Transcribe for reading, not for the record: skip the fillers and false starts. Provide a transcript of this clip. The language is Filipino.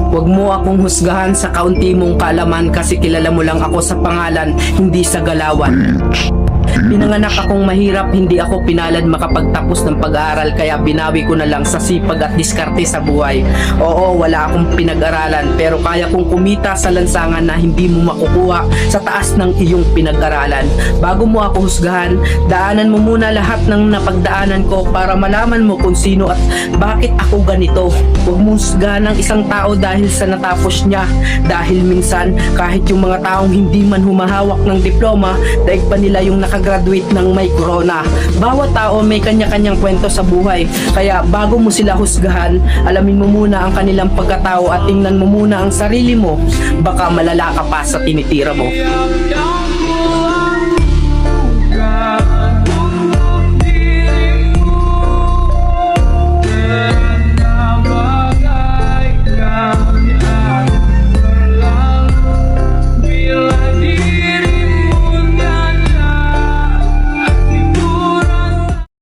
Huwag mo akong husgahan sa kaunti mong kaalaman kasi kilala mo lang ako sa pangalan, hindi sa galawan. Pinanganak akong mahirap, hindi ako pinalad makapagtapos ng pag-aaral kaya binawi ko na lang sa sipag at diskarte sa buhay. Oo, wala akong pinag-aralan pero kaya kong kumita sa lansangan na hindi mo makukuha sa taas ng iyong pinag-aralan. Bago mo ako husgahan, daanan mo muna lahat ng napagdaanan ko para malaman mo kung sino at bakit ako ganito. Huwag mo husgahan ng isang tao dahil sa natapos niya, dahil minsan kahit yung mga taong hindi man humahawak ng diploma, daig pa nila yung nakagraduate ng may corona. Bawat tao may kanya-kanyang kwento sa buhay, kaya bago mo sila husgahan, alamin mo muna ang kanilang pagkatao at tingnan mo muna ang sarili mo. Baka malala ka pa sa tinitira mo.